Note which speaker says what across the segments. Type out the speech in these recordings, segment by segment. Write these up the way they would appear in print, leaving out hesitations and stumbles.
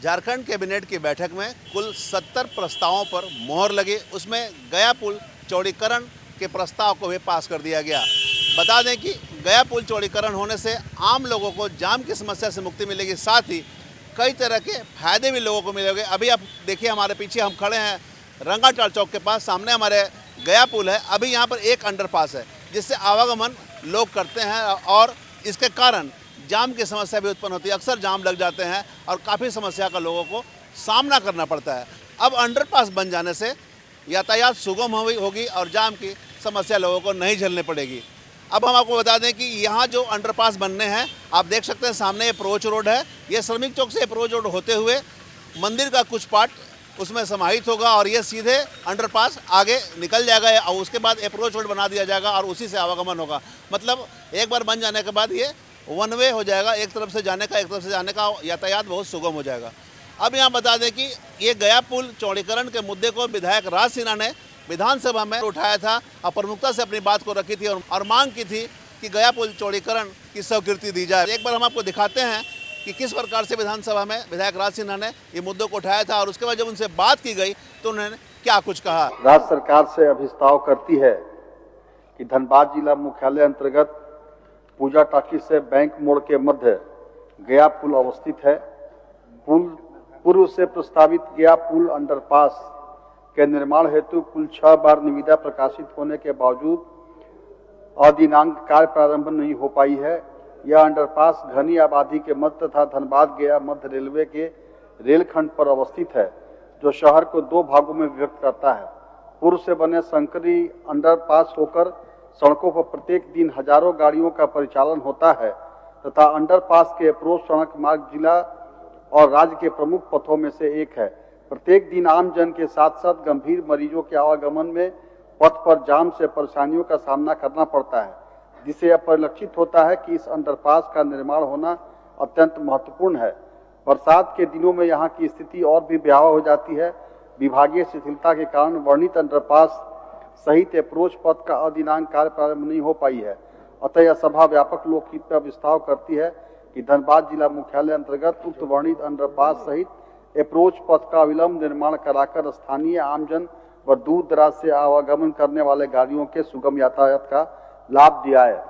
Speaker 1: Jharkhand cabinet की बैठक में कुल 70 प्रस्तावों पर मोहर लगी। उसमें गया पुल चौड़ीकरण के प्रस्ताव को भी पास कर दिया गया। बता दें कि गया पुल चौड़ीकरण होने से आम लोगों को जाम की समस्या से मुक्ति मिलेगी, साथ ही कई तरह के फायदे भी लोगों को मिलेंगे। अभी आप देखिए, हमारे पीछे हम खड़े हैं रंगाटाल चौक के पास, सामने हमारे गया पुल है। अभी यहाँ पर एक अंडरपास है जिससे आवागमन लोग करते हैं और इसके कारण जाम की समस्या भी उत्पन्न होती है। अक्सर जाम लग जाते हैं और काफ़ी समस्या का लोगों को सामना करना पड़ता है। अब अंडरपास बन जाने से यातायात सुगम होगी और जाम की समस्या लोगों को नहीं झेलनी पड़ेगी। अब हम आपको बता दें कि यहाँ जो अंडरपास बनने हैं, आप देख सकते हैं सामने अप्रोच रोड है। ये श्रमिक चौक से अप्रोच रोड होते हुए मंदिर का कुछ पार्ट उसमें समाहित होगा और ये सीधे अंडरपास आगे निकल जाएगा और उसके बाद अप्रोच रोड बना दिया जाएगा और उसी से आवागमन होगा। मतलब एक बार बन जाने के बाद ये वन वे हो जाएगा, एक तरफ से जाने का एक तरफ से जाने का यातायात बहुत सुगम हो जाएगा। अब यहाँ बता दें कि ये गया पुल चौड़ीकरण के मुद्दे को विधायक राज सिन्हा ने विधानसभा में उठाया था और प्रमुखता से अपनी बात को रखी थी और मांग की थी कि गया पुल चौड़ीकरण की स्वीकृति दी जाए। एक बार हम आपको दिखाते हैं कि किस प्रकार से विधानसभा में विधायक राज सिन्हा ने ये मुद्दों को उठाया था और उसके बाद जब उनसे बात की गई तो उन्होंने क्या कुछ कहा।
Speaker 2: राज्य सरकार से अभिस्ताव करती है कि धनबाद जिला मुख्यालय अंतर्गत पूजा टाकी से बैंक मोड़ के मध्य गया पुल अवस्थित है। पुल पूर्व से प्रस्तावित गया पुल अंडरपास के निर्माण हेतु कुल 6 बार निविदा प्रकाशित होने के बावजूद अदिनांक कार्य प्रारंभ नहीं हो पाई है। यह अंडरपास घनी आबादी के मध्य तथा धनबाद गया मध्य रेलवे के रेलखंड पर अवस्थित है, जो शहर को 2 भागों में विभक्त करता है। पूर्व से बने संकरी अंडरपास होकर सड़कों पर प्रत्येक दिन हजारों गाड़ियों का परिचालन होता है तथा अंडरपास के अप्रोच सड़क मार्ग जिला और राज्य के प्रमुख पथों में से एक है। प्रत्येक दिन आम जन के साथ साथ गंभीर मरीजों के आवागमन में पथ पर जाम से परेशानियों का सामना करना पड़ता है, जिससे यह परिलक्षित होता है कि इस अंडरपास का निर्माण होना अत्यंत महत्वपूर्ण है। बरसात के दिनों में यहाँ की स्थिति और भी भयावह हो जाती है। विभागीय शिथिलता के कारण वर्णित अंडरपास सहित अप्रोच पथ का अदिनांक कार्य प्रारंभ नहीं हो पाई है। अतः यह सभा व्यापक लोकहित पर विस्तार करती है कि धनबाद जिला मुख्यालय अंतर्गत उक्त वर्णित अंडरपास सहित अप्रोच पथ का विलंब निर्माण कराकर स्थानीय आमजन व दूर दराज से आवागमन करने वाले गाड़ियों के सुगम यातायात का लाभ दिया है।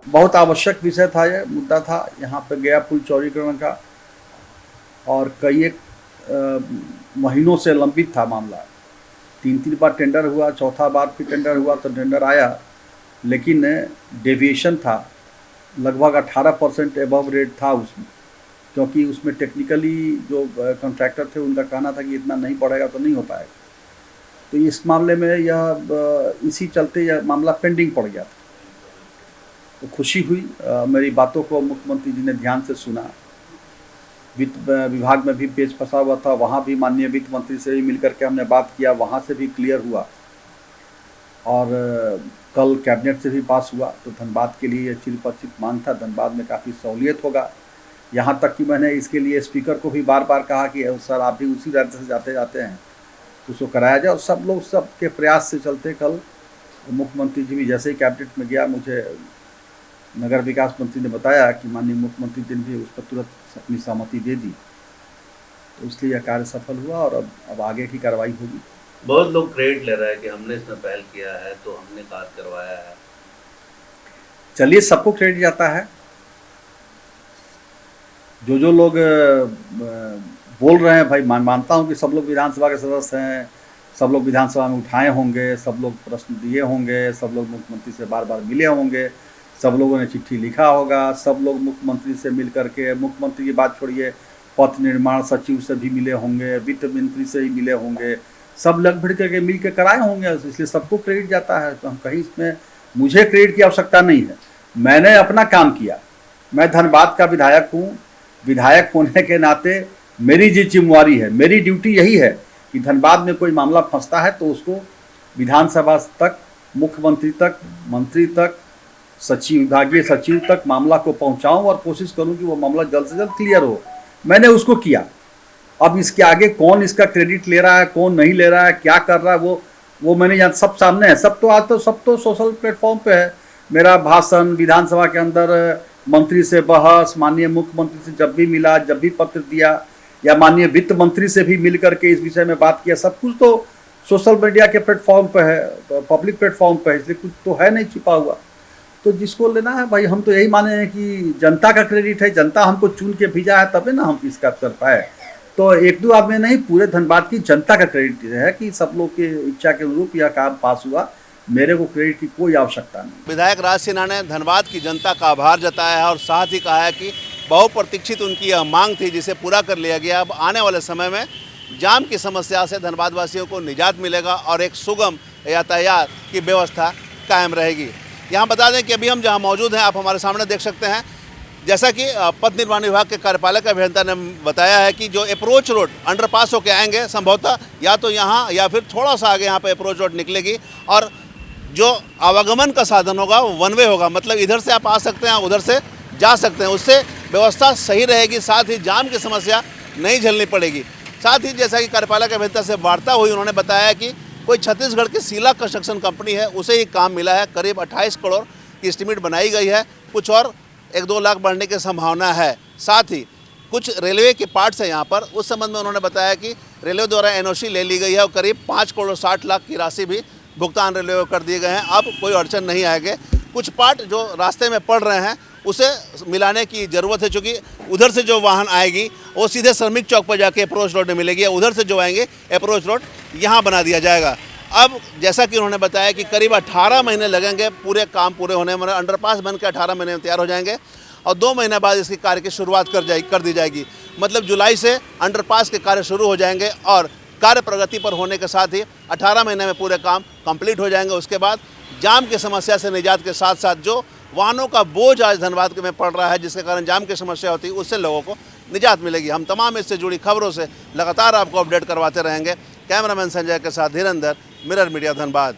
Speaker 3: बहुत आवश्यक विषय था, यह मुद्दा था यहाँ पे गया पुल चौड़ीकरण का और कई एक महीनों से लंबित था मामला। 3 बार टेंडर हुआ, चौथा बार फिर टेंडर हुआ तो टेंडर आया, लेकिन डेविएशन था लगभग 18% एबव रेट था उसमें, क्योंकि उसमें टेक्निकली जो कॉन्ट्रैक्टर थे उनका कहना था कि इतना नहीं बढ़ेगा तो नहीं हो पाएगा। तो इस मामले में यह इसी चलते यह मामला पेंडिंग पड़ गया था। तो खुशी हुई, मेरी बातों को मुख्यमंत्री जी ने ध्यान से सुना। वित्त विभाग में भी पेच फंसा हुआ था, वहाँ भी माननीय वित्त मंत्री से भी मिलकर के हमने बात किया, वहाँ से भी क्लियर हुआ और कल कैबिनेट से भी पास हुआ। तो धनबाद के लिए यह चिरपरिचित मांग था, धनबाद में काफ़ी सहूलियत होगा। यहाँ तक कि मैंने इसके लिए स्पीकर को भी बार बार कहा कि सर आप भी उसी राज्य से जाते हैं तो उसको कराया जाए। और सब लोग सबके प्रयास से चलते कल मुख्यमंत्री जी भी जैसे ही कैबिनेट में गया, मुझे नगर विकास मंत्री ने बताया कि माननीय मुख्यमंत्री जी ने भी उस पर तुरंत अपनी सहमति दे दी। तो इसलिए यह कार्य सफल हुआ और अब आगे की कार्रवाई होगी।
Speaker 4: बहुत लोग क्रेडिट ले रहा है कि हमने इसमें पहल किया है, तो हमने कार्य करवाया है।
Speaker 3: चलिए, सबको क्रेडिट जाता है। जो लोग बोल रहे हैं, भाई मानता हूँ कि सब लोग विधानसभा के सदस्य हैं, सब लोग विधानसभा में उठाए होंगे, सब लोग प्रश्न दिए होंगे, सब लोग मुख्यमंत्री से बार बार मिले होंगे, सब लोगों ने चिट्ठी लिखा होगा, सब लोग मुख्यमंत्री से मिल करके, मुख्यमंत्री की बात छोड़िए, पथ निर्माण सचिव से भी मिले होंगे, वित्त मंत्री से ही मिले होंगे, सब लग भिड़ करके मिल के कराए होंगे, इसलिए सबको क्रेडिट जाता है। तो हम कहीं इसमें मुझे क्रेडिट की आवश्यकता नहीं है। मैंने अपना काम किया, मैं धनबाद का विधायक हूँ। विधायक होने के नाते मेरी जी जिम्मेवारी है, मेरी ड्यूटी यही है कि धनबाद में कोई मामला फंसता है तो उसको विधानसभा तक, मुख्यमंत्री तक, मंत्री तक, सचिव, विभागीय सचिव तक मामला को पहुंचाऊं और कोशिश करूं कि वो मामला जल्द से जल्द क्लियर हो। मैंने उसको किया। अब इसके आगे कौन इसका क्रेडिट ले रहा है, कौन नहीं ले रहा है, क्या कर रहा है, वो मैंने यहाँ सब सामने है। सब तो सोशल प्लेटफॉर्म पे है। मेरा भाषण विधानसभा के अंदर मंत्री से बहस, माननीय मुख्यमंत्री से जब भी मिला, जब भी पत्र दिया, या माननीय वित्त मंत्री से भी मिल करके इस विषय में बात किया। सब कुछ तो सोशल मीडिया के प्लेटफॉर्म पर है, पब्लिक प्लेटफॉर्म पर है, इसलिए कुछ तो है नहीं छिपा हुआ। तो जिसको लेना है भाई, हम तो यही माने हैं कि जनता का क्रेडिट है, जनता हमको चुन के भेजा है, तभी ना हम इसका कर पाए। तो एक दो आदमी नहीं, पूरे धनबाद की जनता का क्रेडिट है कि सब लोग की इच्छा के अनुरूप यह काम पास हुआ। मेरे को क्रेडिट की कोई आवश्यकता नहीं।
Speaker 1: विधायक राज सिन्हा ने धनबाद की जनता का आभार जताया है और साथ ही कहा है कि बहुप्रतीक्षित उनकी यह मांग थी जिसे पूरा कर लिया गया। अब आने वाले समय में जाम की समस्या से धनबाद वासियों को निजात मिलेगा और एक सुगम यातायात की व्यवस्था कायम रहेगी। यहाँ बता दें कि अभी हम जहाँ मौजूद हैं, आप हमारे सामने देख सकते हैं, जैसा कि पथ निर्माण विभाग के कार्यपालक अभियंता ने बताया है कि जो अप्रोच रोड अंडरपास होकर आएंगे, संभवतः या तो यहाँ या फिर थोड़ा सा आगे यहाँ पे अप्रोच रोड निकलेगी और जो आवागमन का साधन होगा वो वन वे होगा, मतलब इधर से आप आ सकते हैं, उधर से जा सकते हैं। उससे व्यवस्था सही रहेगी, साथ ही जाम की समस्या नहीं झेलनी पड़ेगी। साथ ही जैसा कि कार्यपालक अभियंता से वार्ता हुई, उन्होंने बताया कि कोई छत्तीसगढ़ की शीला कंस्ट्रक्शन कंपनी है, उसे ही काम मिला है। करीब 28 करोड़ की एस्टीमेट बनाई गई है, कुछ और 1-2 लाख बढ़ने की संभावना है। साथ ही कुछ रेलवे के पार्ट्स हैं यहाँ पर, उस संबंध में उन्होंने बताया कि रेलवे द्वारा एनओसी ले ली गई है और करीब 5 करोड़ 60 लाख की राशि भी भुगतान रेलवे को कर दिए गए हैं। अब कोई अड़चन नहीं आएगी। कुछ पार्ट जो रास्ते में पड़ रहे हैं उसे मिलाने की ज़रूरत है, चूँकि उधर से जो वाहन आएगी वो सीधे श्रमिक चौक पर जाके अप्रोच रोड में मिलेगी, उधर से जो आएंगे अप्रोच रोड यहाँ बना दिया जाएगा। अब जैसा कि उन्होंने बताया कि करीब 18 महीने लगेंगे पूरे काम पूरे होने में। अंडरपास बन के 18 महीने में तैयार हो जाएंगे और 2 महीने बाद इसकी कार्य की शुरुआत कर दी जाएगी। मतलब जुलाई से अंडरपास के कार्य शुरू हो जाएंगे और कार्य प्रगति पर होने के साथ ही 18 महीने में पूरे काम कंप्लीट हो जाएंगे। उसके बाद जाम की समस्या से निजात के साथ साथ जो वाहनों का बोझ आज धनबाद में पड़ रहा है, जिसके कारण जाम की समस्या होती है, उससे लोगों को निजात मिलेगी। हम तमाम इससे जुड़ी खबरों से लगातार आपको अपडेट करवाते रहेंगे। कैमरामैन संजय के साथ धीरेंद्र, मिरर मीडिया, धनबाद।